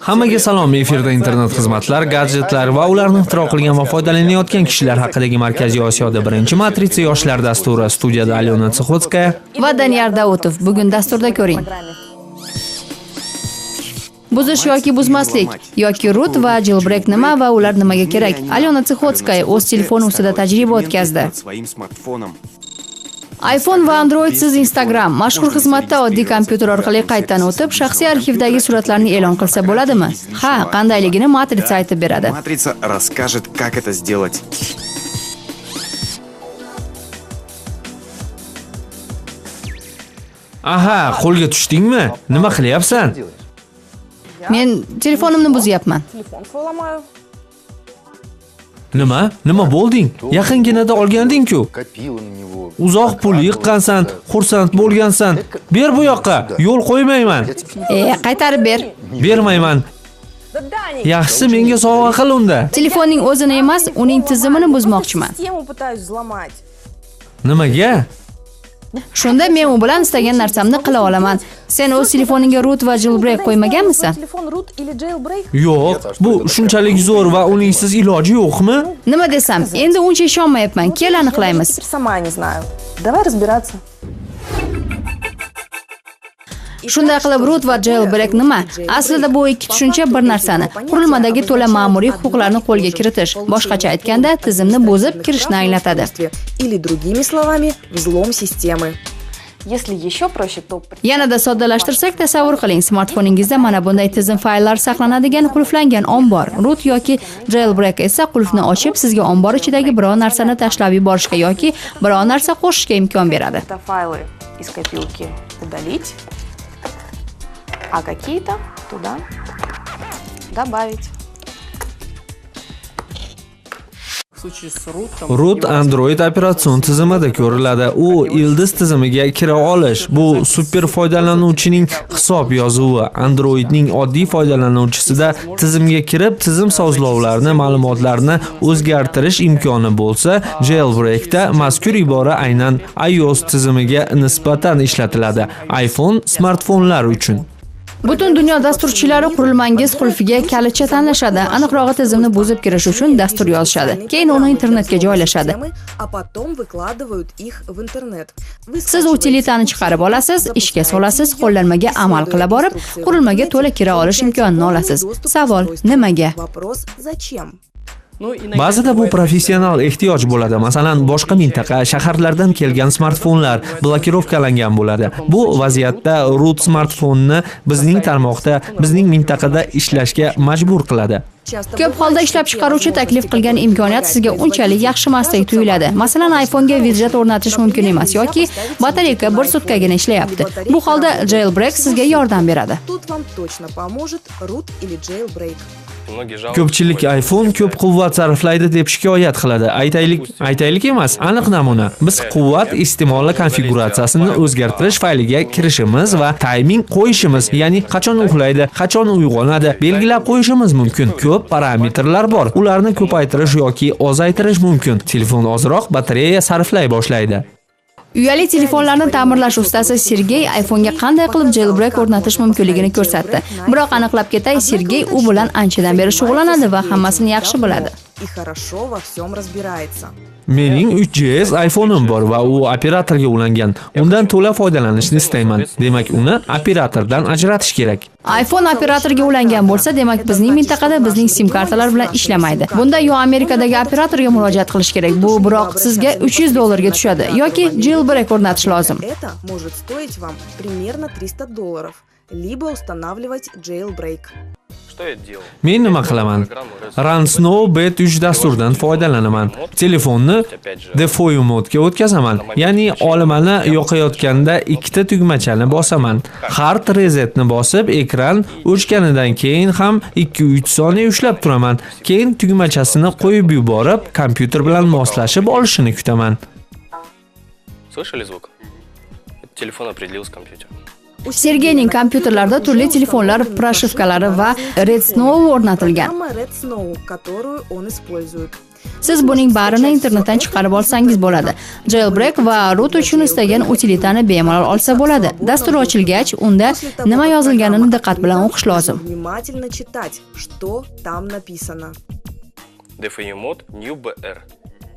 Hammaga salom, efirda internet xizmatlar, gadjetlar va ularni ixtiro qilgan va foydalanayotgan kishilar haqidagi Markaziy Osiyoda birinchi matrica yoshlar dasturi. Studiyada Alyona Tsikotskaya va Daniyar Davutov. Bugun dasturda ko'ring. Buzish yoki buzmaslik yoki root va jailbreak nima va ular nimaga kerak? Alyona Tsikotskaya o'z telefoni ustida tajriba o'tkazdi. iPhone va Android siz Instagram mashhur xizmatda oddiy kompyuter orqali qayddan o'tib, shaxsiy arxivdagi suratlarni e'lon qilsa bo'ladimi? Ha, qandayligini matrica aytib beradi. Матрица расскажет, как это сделать. Aha, qo'lga tushdingmi? Nima qilyapsan? Men telefonimni buzyapman. Nima bo'lding? Yaqinginada olganding-ku. Uzoq pul yiqqansan, xursand bo'lgansan. Ber bu yoqqa, yo'l qo'ymayman. Qaytarib ber. Bermayman. Yaxshisi menga sovg'a qil unda. Telefonning o'zini emas, uning tizimini buzmoqchiman. Nimaga? Shunda men u bilan istagan narsamni qila olaman. Sen o'z telefoningga root va jailbreak qo'ymaganmisan? Yo'q, bu shunchalik zo'r va uningsiz iloji yo'qmi? Nima desam, endi uncha ishonmayapman. Kel aniqlaymiz. Shunday qilib root va jailbreak nima? Aslida bu ikki tushuncha bir narsani. Qurilmadagi to'la ma'muriy huquqlarni qo'lga kiritish, boshqacha aytganda, tizimni buzib kirishni anglatadi. Или другими словами, взлом системы. Yanada soddalashtirsak, tasavvur qiling, smartfoningizda mana bunday tizim fayllari saqlanadigan qulflangan ombor. Root yoki jailbreak esa qulfni ochib, sizga ombor ichidagi biror narsani tashlab yuborishga yoki biror narsa qo'shishga imkon beradi. А какие-то туда добавить. Root Android operatsion tizimida ko'riladi. U ildiz tizimiga kira olish. Bu super foydalanuvchining hisob yozuvi. Androidning oddiy foydalanuvchisida tizimga kirib, tizim sozlovlarini, ma'lumotlarni o'zgartirish imkoni bo'lsa, jailbreakda mazkur ibora aynan iOS tizimiga nisbatan ishlatiladi. iPhone smartfonlar uchun. Butun dunyo dasturchilari qurilmangiz qulfiga kalitcha tanlashadi. Aniqrog'i tizimni buzib kirish uchun dastur yozishadi. Keyin uni internetga joylashadi. Siz utilitani chiqarib olasiz, ishga solasiz, qo'llanmaga amal qila borib, qurilmaga to'la kira olish imkonini olasiz. Savol: nimaga? Ba'zida bu professional ehtiyoj bo'ladi. Masalan, boshqa mintaqa, shaharlardan kelgan smartfonlar blokirovkalangan bo'ladi. Bu vaziyatda root smartfonni bizning tarmoqda, bizning mintaqada ishlashga majbur qiladi. Ko'p holda ishlab chiqaruvchi taklif qilgan imkoniyat sizga unchalik yaxshi emasdek tuyuladi. Masalan, iPhone'ga widjet o'rnatish mumkin emas yoki batareyka 1 sutkagina ishlayapti. Bu holda jailbreak sizga yordam beradi. Ko'pchilik iPhone ko'p quvvat sarflaydi deb shikoyat qiladi. Aytaylik emas, aniq namuna. Biz quvvat iste'moli konfiguratsiyasini o'zgartirish fayliga kirishimiz va timing qo'yishimiz, ya'ni qachon uxlaydi, qachon uyg'onadi, belgilab qo'yishimiz mumkin. Ko'p parametrlar bor. Ularni ko'paytirish yoki ozaytirish mumkin. Telefon ozroq batareya sarflay boshlaydi. Uyali telefonlarni ta'mirlash ustasi Sergey iPhone'ga qanday qilib jailbreak o'rnatish mumkinligini ko'rsatdi. Biroq aniqlab ketay, Sergey u bilan anchadan beri shug'ullanadi va hammasini yaxshi biladi. Mening 3GS iPhone'im bor va u operatorga ulangan. Undan to'la foydalanishni istayman. Demak, uni operatordan ajratish kerak. iPhone operatorga ulangan bo'lsa, demak bizning mintaqada bizning SIM kartalar bilan ishlamaydi. Bunda yo Amerikadagi operatorga murojaat qilish kerak. Bu biroq sizga $300 tushadi yoki jailbreak o'rnatish lozim. Это может стоить вам примерно $300, либо устанавливать jailbreak. Men nima qilaman? Runsnow Bet 3 dasturdan foydalanaman. Telefonni default modga o'tkazaman. Ya'ni olimani yoqayotganda ikkita tugmachani bosaman. Hard resetni bosib, ekran o'chganidan keyin ham 2-3 soniya ushlab turaman. Keyin tugmachasini qo'yib yuborib, kompyuter bilan moslashib olishini kutaman. Слышали звук? Телефон определил с компьютера. Sergeyning kompyuterlarida turli telefonlar proshivkalari va Red Snow o'rnatilgan. Red Snow, которую он использует. Siz buning barini internetdan chiqarib olsangiz bo'ladi. Jailbreak va root uchun istagan utilitani bemalol olsa bo'ladi. Dastur ochilgach, unda nima yozilganini diqqat bilan o'qish lozim. Внимательно читать, что там написано. DFU mod New BR.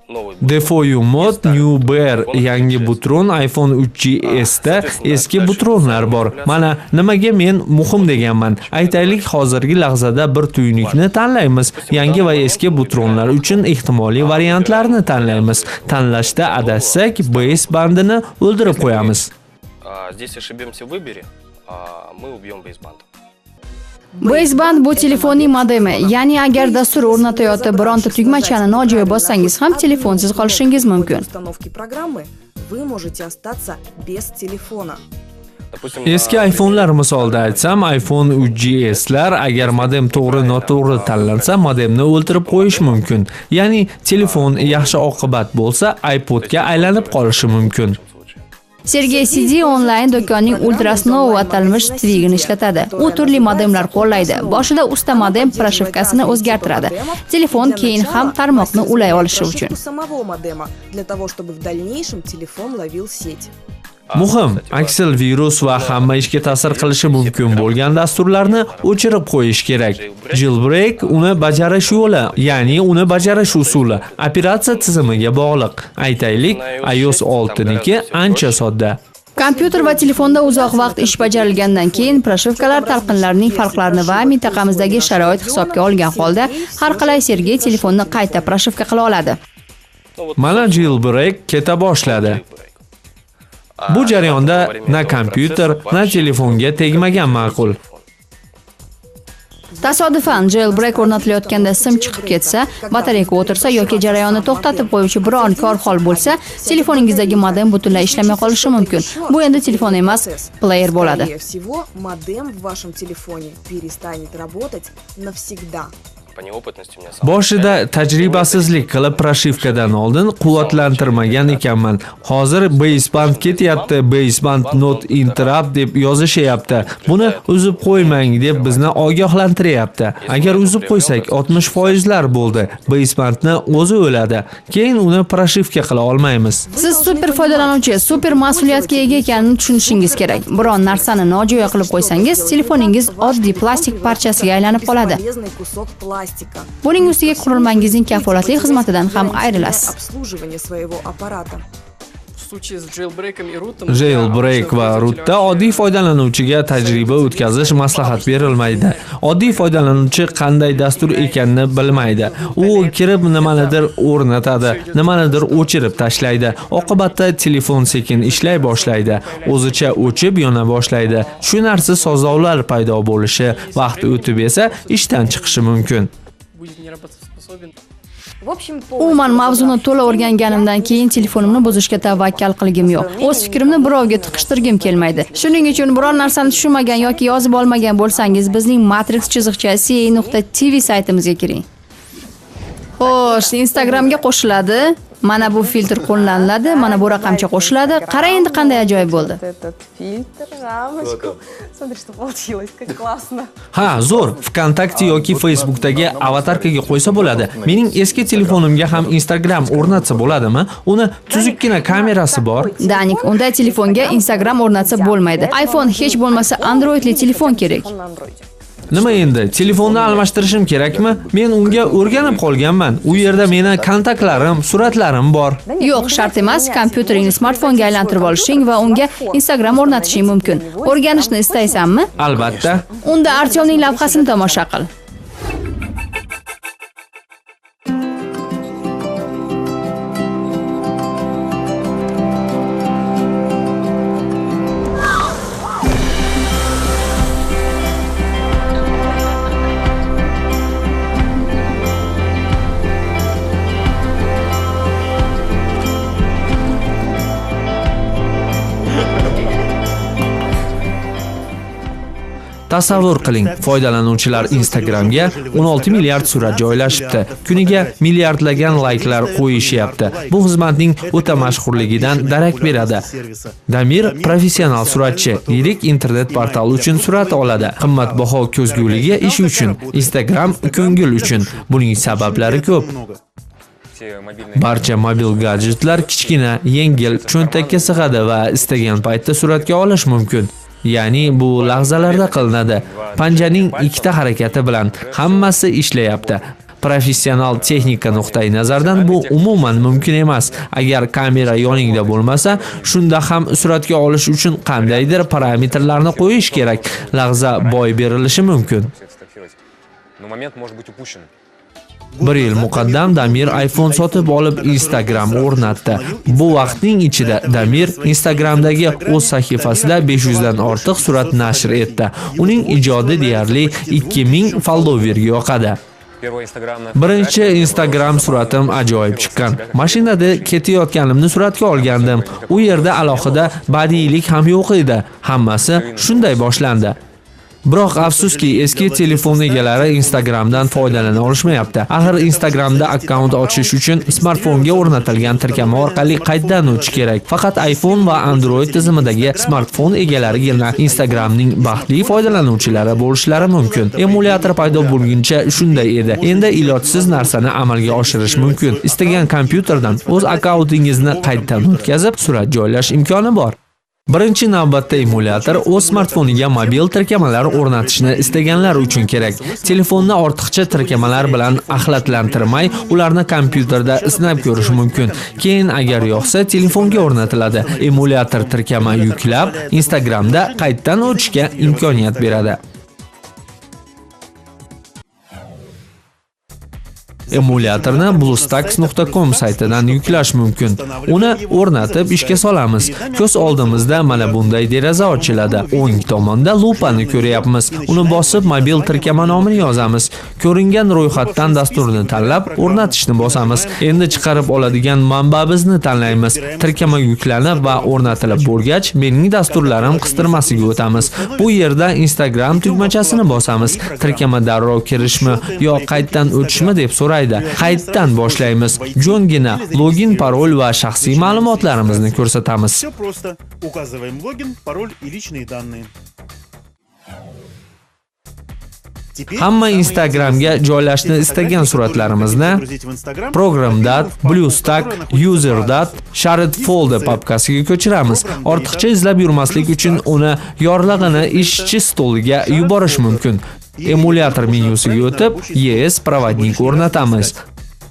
Новый DFU mod New BR yangi butron iPhone 3GS da eski butronlar bor. Mana nimaga men muhim deganman. Aytaylik, hozirgi lahzada bir tuynukni tanlaymiz. Yangi va eski butronlar uchun ehtimoliy variantlarni tanlaymiz. Tanlashda adashsak, base bandini o'ldirib qo'yamiz. Здесь ошибемся в выборе, мы убьем бейсбанд. Baseband bu telefonning modemi, ya'ni agar dastur o'rnatayotib bironta tugmachani nojo'ya bossangiz ham telefonsiz qolishingiz mumkin. Установки программы вы можете остаться без телефона. Допустим, Eski iPhone'lar misolida aytsam, iPhone 3GS'lar agar modem to'g'ri-noto'g'ri tanlansa, modemni o'ldirib qo'yish mumkin. Ya'ni telefon yaxshi oqibat bo'lsa, iPodga aylanib qolishi mumkin. Sergey CD onlayn do'konning Ultrasnow atalmish tvigini ishlatadi. U turli modemlar qo'llaydi. Boshida usta modem proshivkasini o'zgartiradi. Telefon keyin ham tarmoqni ulay olishi uchun. Самого модема для того, чтобы в дальнейшем телефон ловил сеть. Muhim, aksel virus va hamma ishga ta'sir qilishi mumkin bo'lgan dasturlarni o'chirib qo'yish kerak. Jailbreak uni bajarish yo'li, ya'ni uni bajarish usuli operatsiya tizimiga bog'liq. Aytaylik, iOS 6niki ancha sodda. Kompyuter va telefonda uzoq vaqt ish bajarilgandan keyin proshivkalar talqinlarining farqlarini va mintaqamizdagi sharoit hisobga olgan holda har qalay Sergey telefonni qayta proshivka qila oladi. Mana Jailbreak keta boshladi. Bu jarayonda na kompyuter, na telefonga tegmagan ma'qul. Tasodifan jailbreak o'rnatilayotganda sim chiqib ketsa, batareyka o'tirsa yoki jarayonni to'xtatib qo'yuvchi biron kor hol bo'lsa, telefoningizdagi modem butunlay ishlamay qolishi mumkin. Bu endi telefon emas, player bo'ladi. Скорее всего, модем в вашем телефоне перестанет работать навсегда. По неопытности у меня Boshida tajribasizlik qilib proshivkadan oldin quvvatlantirmagan ekanman. Hozir baseband ketyapti, baseband not interrupt deb yozishyapti. Buni uzib qo'ymang deb bizni ogohlantiryapti. Agar uzib qo'ysak 60% bo'ldi. Basebandni o'zi o'ladi. Keyin uni proshivka qila olmaymiz. Siz super foydalanuvchi, super mas'uliyatga ega ekanini tushunishingiz kerak. Biron narsani nojo'ya qilib qo'ysangiz, telefoningiz oddiy plastik parchasiga aylanib qoladi. Бесполезный кусок пластика. Buning ustiga qurilmangizning kafolatli xizmatidan ham ayrilasiz. Обслуживание своего аппарата. В случае с jailbreak'ом и root'ом Jailbreak va rootda oddiy foydalanuvchiga tajriba o'tkazish maslahat berilmaydi. Oddiy foydalanuvchi qanday dastur ekanini bilmaydi. U kirib nimanidir o'rnatadi, nimanidir o'chirib tashlaydi. Oqibatda telefon sekin ishlay boshlaydi. O'zicha o'chib yona boshlaydi. Tushunarsiz sozlovlar paydo bo'lishi, vaqt o'tib esa ishdan chiqishi mumkin. будет неработоспособен. Umuman mavzuni to'la o'rganganimdan keyin telefonimni buzishga tavakkal qilgim yo'q. O'z fikrimni birovga tiqishtirgim kelmaydi. Shuning uchun biror narsani tushunmagan yoki yozib olmagan bo'lsangiz, bizning matrix.ca.tv saytimizga kiring. Xo'sh, Instagramga qo'shiladi. Mana bu filtr qo'llaniladi, mana bu raqamcha qo'shiladi. Qarang endi qanday ajoyib bo'ldi. Этот фильтр, рамочку. Смотри, что получилось, как классно. Ha, zo'r. VKontakte yoki Facebookdagi avatarkaga qo'ysa bo'ladi. Mening eski telefonimga ham Instagram o'rnatsa bo'ladimi? Uni tuzukkina kamerasi bor. Danik, unda telefonga Instagram o'rnatsa bo'lmaydi. iPhone hech bo'lmasa Androidli telefon kerak. Он на андроиде. Nima endi? Telefonni almashtirishim kerakmi? Men unga o'rganib qolganman. U yerda meni kontaktlarim, suratlarim bor. Yo'q, shart emas. Kompyuteringni smartfonga aylantirib olishing va unga Instagram o'rnatishing mumkin. O'rganishni istaysanmi? Albatta. Unda Artyomning lavhasini tomosha qil. Tasavvur qiling, foydalanuvchilar Instagramga 16 milliard surat joylashibdi. Kuniga milliardlagan layklar qo'yishyapti. Bu xizmatning o'ta mashhurligidan darak beradi. Damir professional suratchi, yirik internet portali uchun surat oladi. Qimmatbaho ko'zguligi ish uchun, Instagram ko'ngil uchun. Buning sabablari ko'p. Barcha mobil gadjetlar kichkina, yengil, cho'ntakka sig'adi va istagan paytda suratga olish mumkin. Ya'ni bu lahzalarda qilinadi. Panjaning ikkita harakati bilan hammasi ishlayapti. Professional texnika nuqtai nazardan bu umuman mumkin emas. Agar kamera yoningda bo'lmasa, shunda ham suratga olish uchun qandaydir parametrlarni qo'yish kerak. Lahza boy berilishi mumkin. Bir yil muqaddam Damir iPhone sotib olib Instagram o'rnatdi. Bu vaqtning ichida Damir Instagramdagi o'z sahifasida 500 dan ortiq surat nashr etdi. Uning ijodi deyarli 2000 followerga yoqadi. Birinchi Instagram suratim ajoyib chiqqan. Mashinada ketayotganimni suratga olgandim. U yerda alohida badiiylik ham yo'q edi. Hammasi shunday boshlandi. Biroq afsuski eski telefon egalari Instagramdan foydalana olishmayapti. Axir Instagramda akkaunt ochish uchun smartfonga o'rnatilgan tirkama orqali qaytadan o'tish kerak. Faqat iPhone va Android tizimidagi smartfon egalarigina Instagramning baxtli foydalanuvchilari bo'lishlari mumkin. Emulyator paydo bo'lguncha shunday edi. Endi ilojsiz narsani amalga oshirish mumkin. Istagan kompyuterdan o'z akkauntingizni qaytadan o'tkazib, surat joylash imkoni bor. Birinchi navbatda emulyator o'z smartfoniga mobil tirkamalar o'rnatishni istaganlar uchun kerak. Telefonni ortiqcha tirkamalar bilan axlatlantirmay, ularni kompyuterda sinab ko'rish mumkin. Keyin agar yoqsa, telefonga o'rnatiladi. Emulyator tirkama yuklab, Instagramda qaytadan o'tishga imkoniyat beradi. Emulyatorni bluestacks.com saytidan yuklash mumkin. Uni o'rnatib ishga solamiz. Ko'z oldimizda mana bunday deraza ochiladi. O'ng tomonda lupani ko'ryapmiz. Uni bosib mobil tirkama nomini yozamiz. Ko'ringan ro'yxatdan dasturni tanlab, o'rnatishni bosamiz. Endi chiqarib oladigan manbamizni tanlaymiz. Tirkama yuklanib va o'rnatilib bo'lgach, mening dasturlarim qistirmasiga o'tamiz. Bu yerda Instagram tugmachasini bosamiz. Tirkama darrov kirishmi yo qaytadan o'tishmi deb so'raydi. Qaytadan boshlaymiz. Jo'ngina login, parol va shaxsiy ma'lumotlarimizni ko'rsatamiz. Все просто. Указываем логин, пароль и личные данные. Hamma Instagramga joylashni istagan suratlarimizni Program.dat, BlueStack, User.dat, Shared Folder papkasiga ko'chiramiz. Ortiqcha izlab yurmaslik uchun uni yorlig'ini ishchi stoliga yuborish mumkin. Emulyator menyusiga o'tib, ES проводник o'rnatamiz.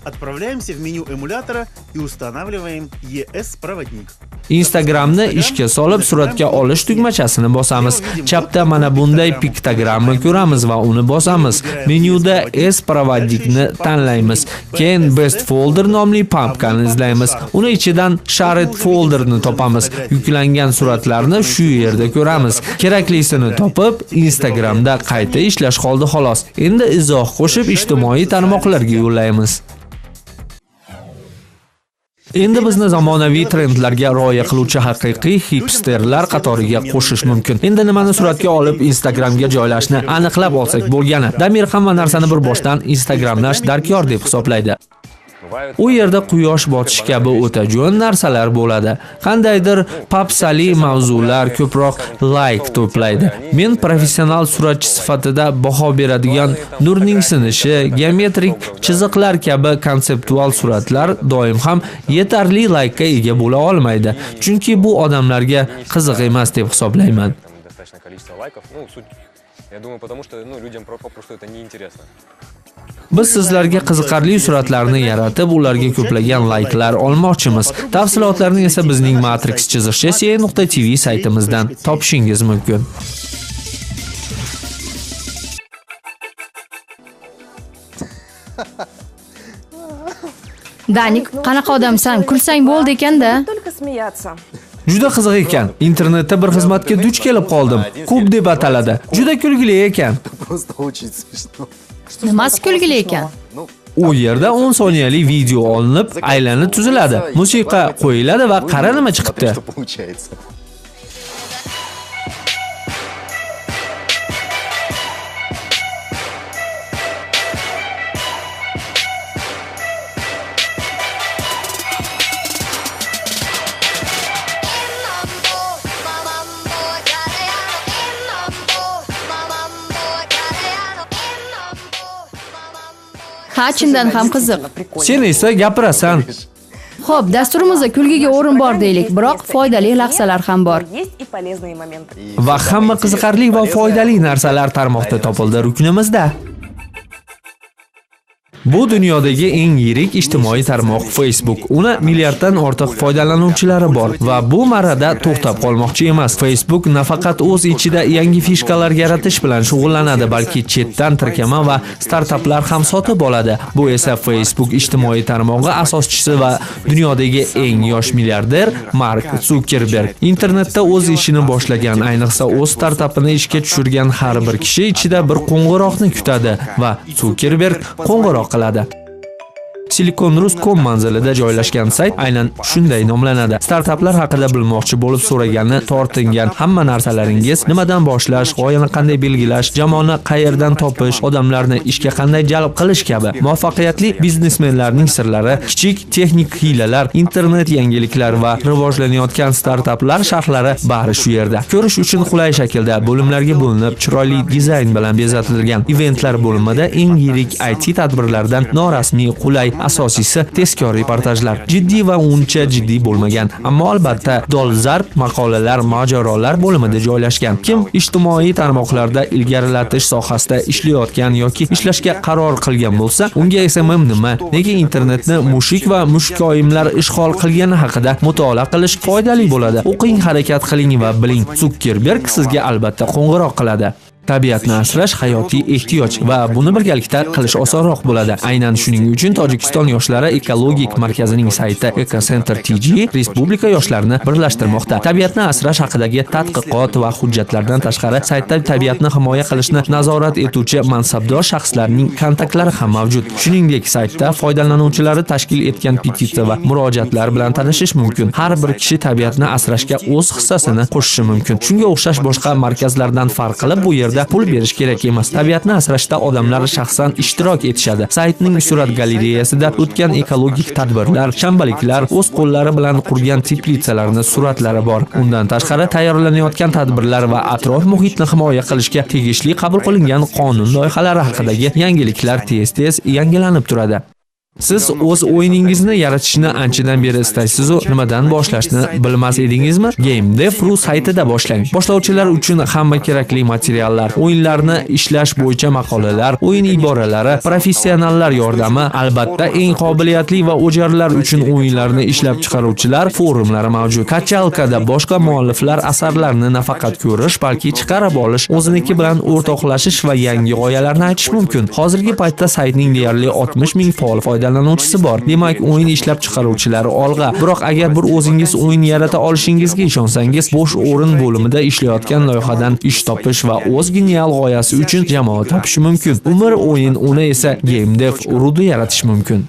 Отправляемся в меню эмулятора и устанавливаем ES проводник. Instagramni ishga solib suratga olish tugmachasini bosamiz. Chapda mana bunday piktogramma ko'ramiz va uni bosamiz. Menyuda S проводникni tanlaymiz. Keyin Best Folder nomli papkani izlaymiz. Uni ichidan Shared Folderni topamiz. Yuklangan suratlarni shu yerda ko'ramiz. Keraklisini topib, Instagramda qayta ishlash qoldi xolos. Endi izoh qo'shib ijtimoiy tarmoqlarga yo'llaymiz. Endi bizni zamonaviy trendlarga rioya qiluvchi haqiqiy hipsterlar qatoriga qo'shish mumkin. Endi nimani suratga olib Instagramga joylashni aniqlab olsak bo'lgani. Damir hamma narsani bir boshdan Instagramlash darkor deb hisoblaydi. U yerda quyosh botishi kabi o'ta jo'n narsalar bo'ladi. Qandaydir papsali mavzular ko'proq like to'playdi. Men professional suratchi sifatida baho beradigan nurning sinishi, geometrik chiziqlar kabi konseptual suratlar doim ham yetarli like'ga ega bo'la olmaydi. Chunki bu odamlarga qiziq emas deb hisoblayman. Biz sizlarga qiziqarli suratlarni yaratib, ularga ko'plagan like'lar olmoqchimiz. Tafsilotlarni esa bizning Matrix chiziqcha.tv saytimizdan topishingiz mumkin. Danik, qanaqa odamsan? Kulsang bo'ldi ekanda. Только смеяться. Juda qiziq ekan. Internetda bir xizmatga duch kelib qoldim. Kub deb ataladi. Juda kulgili ekan. Просто очень смешно. Nimasi kulgili ekan? U yerda 10 soniyalik video olinib, aylanib tuziladi. Musiqa qo'yiladi va qara nima chiqibdi. Что получается? Ha, chindan ham qiziq. Sen esa gapirasan. Xo'p, dasturimizda kulgiga o'rin bor deylik, biroq foydali lahzalar ham bor. Есть и полезные моменты. Va hamma qiziqarli va foydali narsalar tarmoqda topildi ruknimizda. Bu dunyodagi eng yirik ijtimoiy tarmoq Facebook. Uni milliarddan ortiq foydalanuvchilari bor va bu marada to'xtab qolmoqchi emas. Facebook nafaqat o'z ichida yangi fishkalar yaratish bilan shug'ullanadi, balki chetdan tirkama va startaplar ham sotib oladi. Bu esa Facebook ijtimoiy tarmog'i asoschisi va dunyodagi eng yosh milliarder Mark Zuckerberg. Internetda o'z ishini boshlagan, ayniqsa o'z startapini ishga tushirgan har bir kishi ichida bir qo'ng'iroqni kutadi va Zuckerberg qo'ng'iroq qiladi. Silicon.com manzilida joylashgan sayt aynan shunday nomlanadi. Startaplar haqida bilmoqchi bo'lib so'raganni tortingan hamma narsalaringiz, nimadan boshlash, g'oyani qanday belgilash, jamoani qayerdan topish, odamlarni ishga qanday jalb qilish kabi muvaffaqiyatli biznesmenlarning sirlari, kichik texnik hiylalar, internet yangiliklari va rivojlanayotgan startaplar sharhlari bari shu yerda. Ko'rish uchun qulay shaklda bo'limlarga bo'linib, chiroyli dizayn bilan bezatilgan eventlar bo'limida eng yirik IT tadbirlardan norasmiy, qulay, asosiysi tezkor reportajlar. Jiddiy va uncha jiddiy bo'lmagan, ammo albatta dolzarb maqolalar, mojarolar bo'limida joylashgan. Kim ijtimoiy tarmoqlarda ilgarilatish sohasida ishlayotgan yoki ishlashga qaror qilgan bo'lsa, unga esa nima, nega internetni mushuk va mushkoyimlar ishg'ol qilgani haqida mutolaa qilish foydali bo'ladi. O'qing, harakat qiling va biling. Zuckerberg sizga albatta qo'ng'iroq qiladi. Tabiatni asrash hayotiy ehtiyoj va buni birgalikda qilish osonroq bo'ladi. Aynan shuning uchun Tojikiston yoshlari ekologik markazining sayti Ecocenter TG respublika yoshlarini birlashtirmoqda. Tabiatni asrash haqidagi tadqiqot va hujjatlardan tashqari saytda tabiatni himoya qilishni nazorat etuvchi mansabdor shaxslarning kontaktlari ham mavjud. Shuningdek, saytda foydalanuvchilari tashkil etgan petitsiya va murojaatlar bilan tanishish mumkin. Har bir kishi tabiatni asrashga o'z hissasini qo'shishi mumkin. Shunga o'xshash boshqa markazlardan farq qilib bu yerda pul berish kerak emas. Tabiatni asrashda odamlar shaxsan ishtirok etishadi. Saytning surat galereyasida o'tgan ekologik tadbirlar, shanbaliklar, o'z qo'llari bilan qurgan teplitsalarning suratlari bor. Undan tashqari tayyorlanayotgan tadbirlar va atrof muhitni himoya qilishga tegishli qabul qilingan qonun loyihalari haqidagi yangiliklar tez-tez yangilanib turadi. Siz o'z o'yiningizni yaratishni anchadan beri istaysiz-u, nimadan boshlashni bilmas edingizmi? GameDev.ru saytida boshlang. Boshlovchilar uchun hamma kerakli materiallar, o'yinlarni ishlash bo'yicha maqolalar, o'yin iboralari, professionallar yordami, albatta eng qobiliyatli va o'jarlar uchun o'yinlarni ishlab chiqaruvchilar forumlari mavjud. Kachalkada boshqa mualliflar asarlarini nafaqat ko'rish, balki chiqarib olish, o'ziniki bilan o'rtoqlashish va yangi g'oyalarni aytish mumkin. Hozirgi paytda saytning deyarli 60 ming faol foydalanuvchisi bor. Demak, o'yin ishlab chiqaruvchilari olg'a. Biroq agar bir o'zingiz o'yin yarata olishingizga ishonsangiz, bo'sh o'rin bo'limida ishlayotgan loyihadan ish topish va o'z genial g'oyasi uchun jamoa topish mumkin. Umr o'yin, uni esa GameDev.ru'da yaratish mumkin.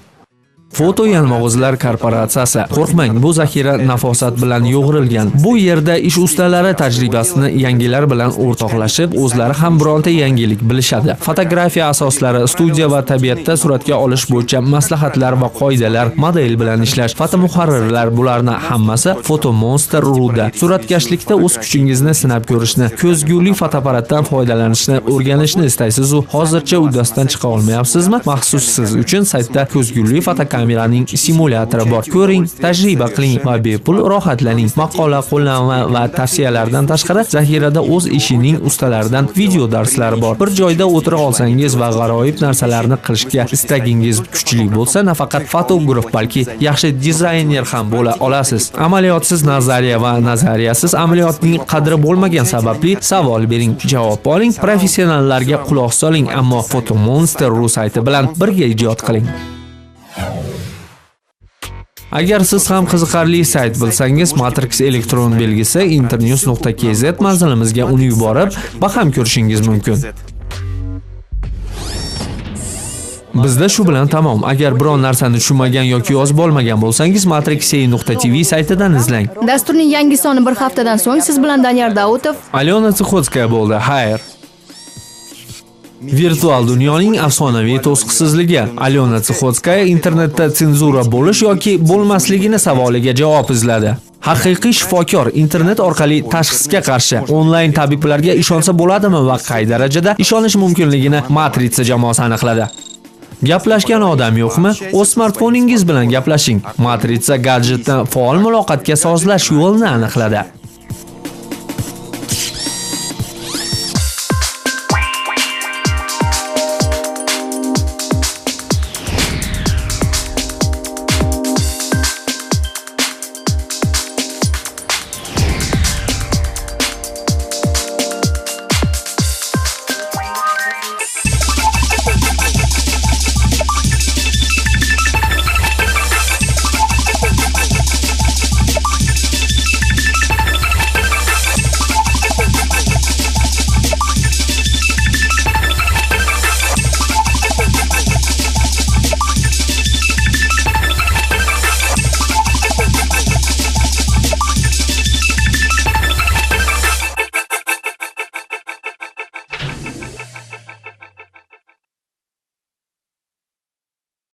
Foto yalmog'izlar korporatsiyasi. Qo'rqmang, bu zaxira nafosat bilan yo'g'rilgan. Bu yerda ish ustalari tajribasini yangilar bilan o'rtoqlashib, o'zlari ham bironta yangilik bilishadi. Fotografiya asoslari, studiya va tabiatda suratga olish bo'yicha maslahatlar va qoidalar, model bilan ishlash, fotomuharrirlar, bularning hammasi Photomonster.ru'da. Suratkashlikda o'z kuchingizni sinab ko'rishni, ko'zgulik fotoapparatdan foydalanishni o'rganishni istaysiz-u, hozircha uddasidan chiqa olmayapsizmi? Maxsus siz uchun saytda ko'zgulik fotokameraning simulyatori bor. Ko'ring, tajriba qiling va bepul rohatlaning. Maqola, qo'llanma va tavsiyalardan tashqari zaxirada o'z ishining ustalaridan video darslari bor. Bir joyda o'tira olsangiz va g'aroyib narsalarni qilishga istagingiz kuchli bo'lsa, nafaqat fotograf, balki yaxshi dizayner ham bo'la olasiz. Amaliyotsiz nazariya va nazariyasiz amaliyotning qadri bo'lmagan sababli savol bering, javob oling, professionallarga quloq soling, ammo Photomonster.ru sayti bilan birga ijod qiling. Agar siz ham qiziqarli sayt bilsangiz, Matrix elektron belgisi internews.kz manzilimizga uni yuborib, baham ko'rishingiz mumkin. Bizda shu bilan tamom. Agar biron narsani tushunmagan yoki yozib olmagan bo'lsangiz, matrix.tv saytidan izlang. Dasturning yangi soni bir haftadan so'ng siz bilan Danyar Dautov, Alyona Tsikotskaya bo'ldi. Xayr. Virtual dunyoning afsonaviy to'siqsizligi. Alyona Tsikotskaya internetda senzura bo'lish yoki bo'lmasligini savoliga javob izladi. Haqiqiy shifokor internet orqali tashxisga qarshi onlayn tabiblarga ishonsa bo'ladimi va qay darajada ishonish mumkinligini Matrica jamoasi aniqladi. Gaplashgan odam yo'qmi? O'z smartfoningiz bilan gaplashing. Matrica gadjetni faol muloqotga sozlash yo'lini aniqladi.